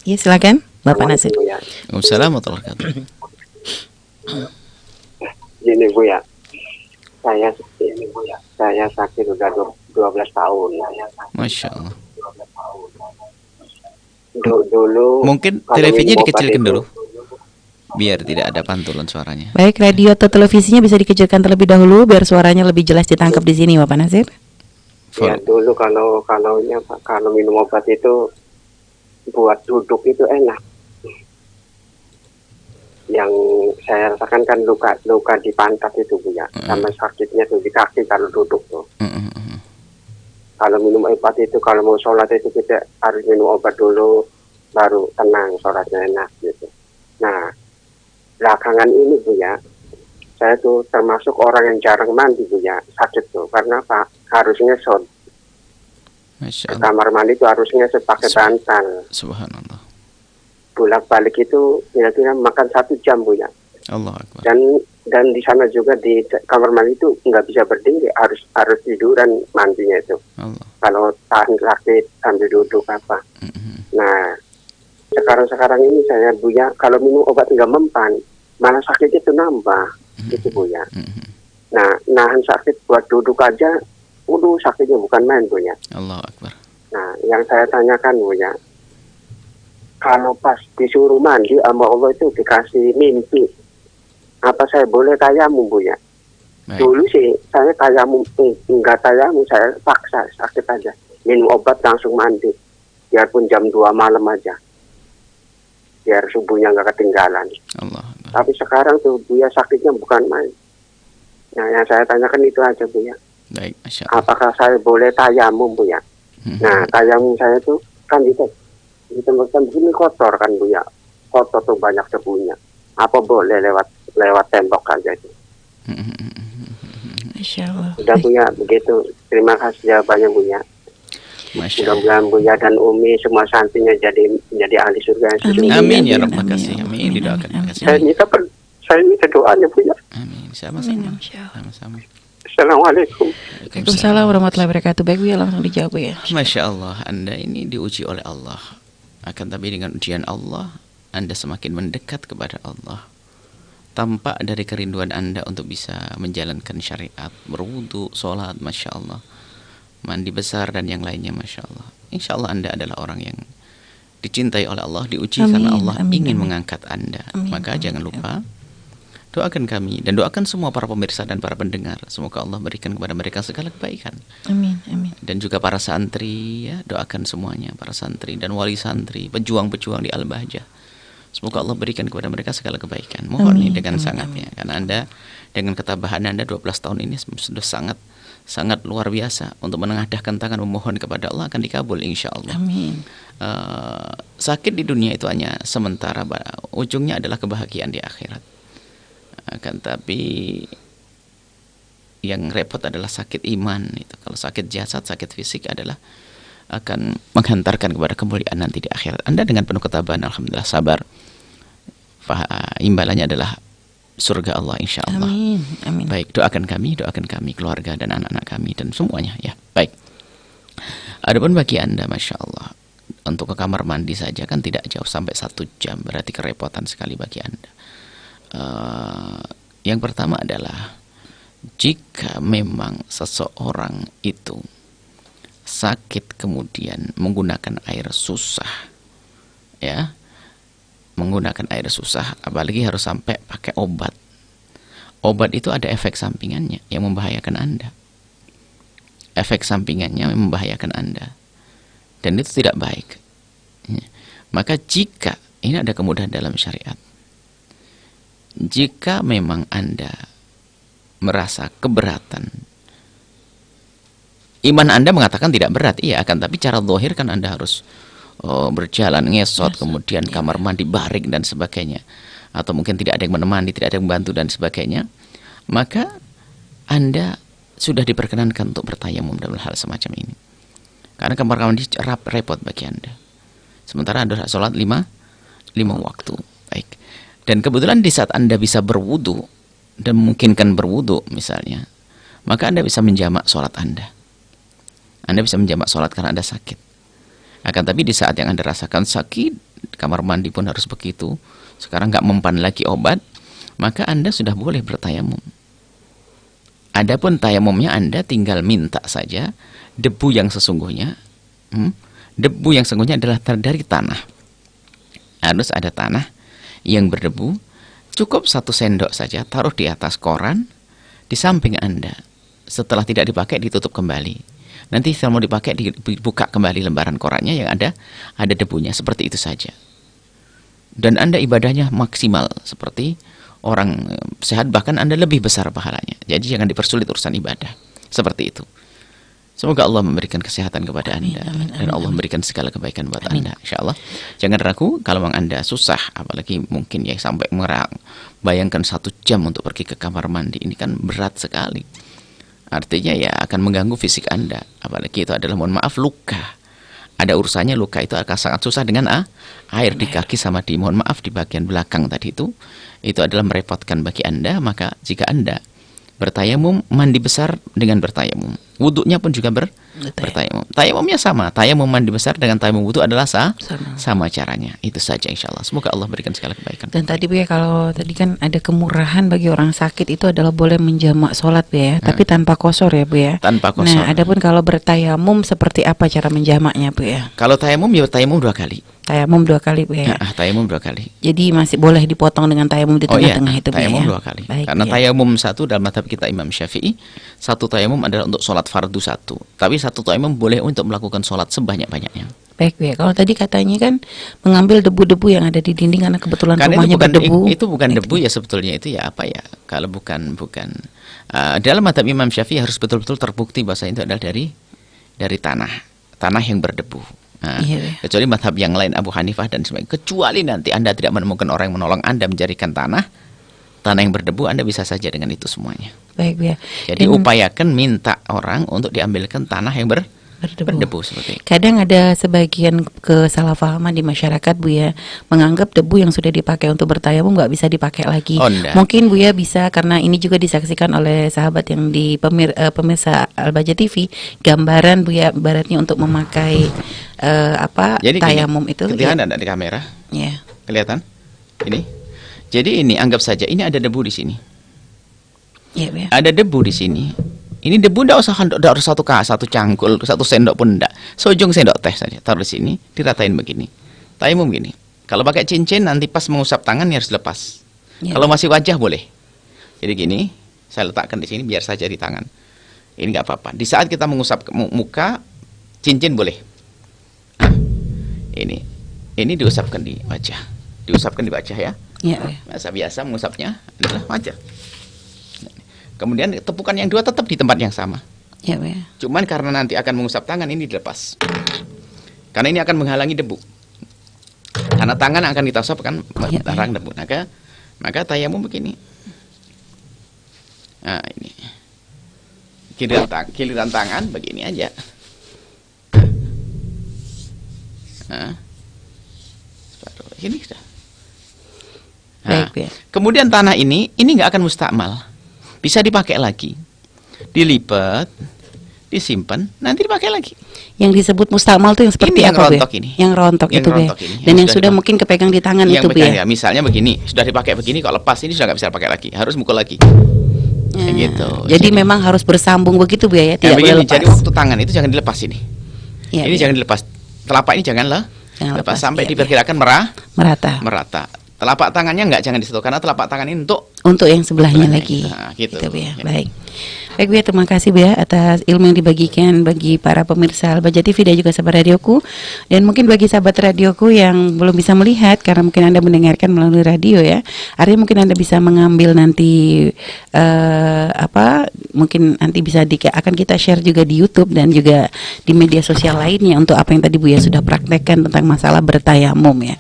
Ya, silakan Bapak Nasir. Bu ya. Assalamualaikum warahmatullahi wabarakatuh. Gini Bu ya, saya sakit udah 12 tahun. Masya Allah. Dulu Mungkin kalau televisinya minum obat dikecilkan itu, dulu, biar tidak ada pantulan suaranya. Baik, radio atau televisinya bisa dikecilkan terlebih dahulu biar suaranya lebih jelas ditangkap di sini, Bapak Nasir. ya dulu kalau minum obat itu buat duduk itu enak. Yang saya rasakan kan luka di pantat itu Bu ya, sama sakitnya tuh di kaki kalau duduk tuh. Kalau minum obat itu, kalau mau sholat itu kita harus minum obat dulu, baru tenang, sholatnya enak gitu. Nah, belakangan ini Bu ya, saya tuh termasuk orang yang jarang mandi Bu ya, sakit tuh. Karena Pak, harusnya Masya Allah. kamar mandi itu harusnya pakai bantal. Subhanallah. Bolak-balik itu kira-kira makan 1 jam Bu ya. Allah Akbar. Dan di sana juga di kamar mandi itu nggak bisa berdiri, harus tiduran mandinya itu. Allah. Kalau tahan sakit sambil duduk apa. Nah, sekarang ini saya Bu ya, kalau minum obat nggak mempan, malah sakitnya itu nambah, gitu Bu ya. Nah, nahan sakit buat duduk aja, sakitnya bukan main Bu ya. Allah Akbar. Nah, yang saya tanyakan Bu ya, kalau pas disuruh mandi sama Allah itu dikasih mimpi, apa saya boleh tayamum Bu ya? Baik. Dulu sih saya tayamum, enggak tayamum, saya paksa sakit aja. Minum obat langsung mandi, biarpun jam 2 malam aja. Biar subuhnya nggak ketinggalan. Allah Akbar. Tapi sekarang tuh Bu ya sakitnya bukan main. Nah, yang saya tanyakan itu aja Bu ya. Baik, Masya Allah. Apakah saya boleh tayamum Bu ya? Nah, tayamum saya tuh kan di tempat begini kotor kan Bu ya. Kotor tuh banyak debunya. Apa boleh lewat tembok aja itu? Masya Allah. Udah Bu ya, begitu. Terima kasih jawabannya Bu ya. Masya Allah. Mudah-mudahan Bu ya dan Umi semua santrinya jadi ahli surga yang sesungguhnya. Amin ya Amin, Rabbal amin, Kasih. ya Amin. Didoakan. amin, Kasih. Saya minta doanya Bu ya. Amin. Sama-sama. Amin, Masya Allah. Sama-sama. Assalamualaikum. Waalaikumsalam warahmatullahi wabarakatuh. Baik Bu ya, langsung dijawab Bu ya. Masya Allah, Anda ini diuji oleh Allah. Akan tapi dengan ujian Allah, Anda semakin mendekat kepada Allah. Tampak dari kerinduan Anda untuk bisa menjalankan syariat, berwudu, sholat, Masya Allah, mandi besar dan yang lainnya, Masya Allah. Insya Allah Anda adalah orang yang dicintai oleh Allah, diuji karena Allah ingin mengangkat Anda. Maka jangan lupa, doakan kami dan doakan semua para pemirsa dan para pendengar. Semoga Allah berikan kepada mereka segala kebaikan. Amin, amin. Dan juga para santri, ya, doakan semuanya, para santri dan wali santri, pejuang-pejuang di Al-Bahjah. Semoga Allah berikan kepada mereka segala kebaikan. Mohon nih dengan sangatnya, karena Anda dengan ketabahan Anda 12 tahun ini sudah sangat luar biasa untuk menengadahkan tangan memohon kepada Allah, akan dikabul insya Allah. Amin. Sakit di dunia itu hanya sementara, ujungnya adalah kebahagiaan di akhirat. Akan tapi yang repot adalah sakit iman itu. Kalau sakit jasad, sakit fisik adalah akan menghantarkan kepada kemuliaan nanti di akhirat. Anda dengan penuh ketabahan, alhamdulillah sabar. Imbalannya adalah surga Allah insya Allah. Amin, amin. Baik, doakan kami, keluarga dan anak-anak kami dan semuanya ya. Baik. Adapun bagi Anda, Masya Allah, untuk ke kamar mandi saja kan tidak jauh, sampai 1 jam, berarti kerepotan sekali bagi Anda. Yang pertama adalah, jika memang seseorang itu sakit kemudian menggunakan air susah, ya, menggunakan air susah, apalagi harus sampai pakai obat. Obat itu ada efek sampingannya yang membahayakan Anda. Efek sampingannya yang membahayakan Anda, dan itu tidak baik. Maka jika ini ada kemudahan dalam syariat, jika memang Anda merasa keberatan, iman Anda mengatakan tidak berat, iya, akan tapi cara zahir kan Anda harus berjalan ngesot, kemudian kamar mandi baring dan sebagainya, atau mungkin tidak ada yang menemani, tidak ada yang membantu dan sebagainya, maka Anda sudah diperkenankan untuk bertayamum dalam hal semacam ini, karena kamar mandi repot bagi Anda, sementara Anda sholat 5 waktu. Baik. Dan kebetulan di saat Anda bisa berwudu dan memungkinkan berwudu misalnya, maka Anda bisa menjamak sholat Anda. Anda bisa menjamak sholat karena Anda sakit. Akan tapi di saat yang Anda rasakan sakit kamar mandi pun harus begitu, sekarang nggak mempan lagi obat, maka Anda sudah boleh bertayamum. Adapun tayamumnya Anda tinggal minta saja debu yang sesungguhnya. Debu yang sesungguhnya adalah dari tanah. Harus ada tanah yang berdebu. Cukup 1 sendok saja, taruh di atas koran di samping Anda. Setelah tidak dipakai ditutup kembali. Nanti setelah mau dipakai dibuka kembali lembaran korannya yang ada debunya, seperti itu saja. Dan Anda ibadahnya maksimal seperti orang sehat, bahkan Anda lebih besar pahalanya. Jadi jangan dipersulit urusan ibadah. Seperti itu. Semoga Allah memberikan kesehatan kepada Anda. Dan Allah memberikan segala kebaikan buat Anda, insyaallah. Jangan ragu kalau memang Anda susah, apalagi mungkin ya sampai merang. Bayangkan 1 jam untuk pergi ke kamar mandi, ini kan berat sekali. Artinya ya akan mengganggu fisik Anda. Apalagi itu adalah, mohon maaf, luka. Ada urusannya, luka itu akan sangat susah dengan air di kaki sama di, mohon maaf, di bagian belakang tadi itu adalah merepotkan bagi Anda. Maka jika Anda bertayamum, mandi besar dengan bertayamum, wudhunya pun juga bertayamum. Tayamumnya sama, tayamum mandi besar dengan tayamum wudhu adalah sama caranya. Itu saja insyaallah. Semoga Allah berikan segala kebaikan. Dan tadi Bu ya, kalau tadi kan ada kemurahan bagi orang sakit itu adalah boleh menjamak sholat Bu ya, tapi tanpa qasar ya Bu ya. Tanpa qasar. Nah, adapun kalau bertayamum seperti apa cara menjamaknya Bu ya? Kalau tayamum ya tayamum 2 kali. Tayamum 2 kali Bu ya. Tayamum 2 kali. Jadi masih boleh dipotong dengan tayamum di tengah-tengah itu Bu ya. Tayamum 2 kali. Baik, Karena ya. tayamum 1 dalam mazhab kita Imam Syafi'i, 1 tayamum adalah untuk sholat fardu 1. Tapi 1 tayamum boleh untuk melakukan sholat sebanyak-banyaknya. Baik Bu ya. Kalau tadi katanya kan mengambil debu-debu yang ada di dinding karena kebetulan Karena rumahnya berdebu. itu bukan debu ya sebetulnya, itu ya apa ya? Kalau bukan dalam mazhab Imam Syafi'i harus betul-betul terbukti bahasa itu adalah dari tanah yang berdebu. Nah, Iya. kecuali mazhab yang lain, Abu Hanifah dan sebagainya. Kecuali nanti Anda tidak menemukan orang yang menolong Anda mencarikan tanah yang berdebu, Anda bisa saja dengan itu semuanya. Baik Bu ya. Jadi Dan upayakan minta orang untuk diambilkan tanah yang berdebu seperti itu. kadang ada sebagian kesalahpahaman di masyarakat Bu ya, menganggap debu yang sudah dipakai untuk bertayamum nggak bisa dipakai lagi. Oh, enggak. Mungkin Bu ya bisa, karena ini juga disaksikan oleh sahabat yang di pemirsa Al-Baja TV, gambaran Bu ya, ibaratnya untuk memakai Jadi tayamum itu. kelihatan ada di kamera? Ya. Kelihatan? Ini. Jadi ini anggap saja ini ada debu di sini. Ya, Bu ya. Ada debu di sini. Ini debu ndak usah satu cangkul, 1 sendok pun ndak. Seujung sendok teh saja taruh di sini, diratain begini. Tayamum gini. Kalau pakai cincin nanti pas mengusap tangan harus lepas. Ya. Kalau masih wajah boleh. Jadi gini, saya letakkan di sini biar saja di tangan. Ini nggak apa-apa. Di saat kita mengusap muka, cincin boleh. Nah, ini diusapkan di wajah. Diusapkan di wajah ya. Ya, Bu ya. Biasa mengusapnya adalah wajah. Kemudian tepukan yang 2 tetap di tempat yang sama. Ya, Bu ya. Cuman karena nanti akan mengusap tangan, ini dilepas. Karena ini akan menghalangi debu. Karena tangan akan ditasap kan Ya, larang debu. Maka tayamum begini. Nah, ini. Giliran tangan begini aja. Nah. Ini sudah. Baik, Bu ya. Kemudian tanah ini nggak akan mustakmal, bisa dipakai lagi, dilipat, disimpan, nanti dipakai lagi. Yang disebut mustakmal itu yang seperti Ini yang apa Bu ya? rontok ini. Yang rontok Yang itu Bu ya. rontok ini, Dan yang yang sudah sudah dipakai. mungkin kepegang di tangan Yang itu Bu pegang ya. ya, misalnya begini, sudah dipakai begini, kalau lepas ini sudah nggak bisa pakai lagi, harus mukul lagi. Ya. Gitu. Jadi memang harus bersambung begitu Bu ya, tidak boleh begini, lepas. jadi waktu tangan itu jangan dilepas ini. Ya, Ini Bu ya. jangan dilepas. Telapak ini janganlah Jangan lepas lepas, sampai iya, diperkirakan merata. merata. Telapak tangannya jangan disentuh karena telapak tangan ini Untuk yang sebelahnya Sebelahnya, lagi. nah, gitu. Bu ya. Ya. Baik. Baik Bu ya, terima kasih Bu ya atas ilmu yang dibagikan bagi para pemirsa Al-Baja TV dan juga sahabat radioku. Dan mungkin bagi sahabat radioku yang belum bisa melihat karena mungkin Anda mendengarkan melalui radio ya. Artinya mungkin Anda bisa mengambil nanti mungkin nanti bisa akan kita share juga di YouTube dan juga di media sosial lainnya untuk apa yang tadi Bu ya sudah praktekkan tentang masalah bertayamum ya.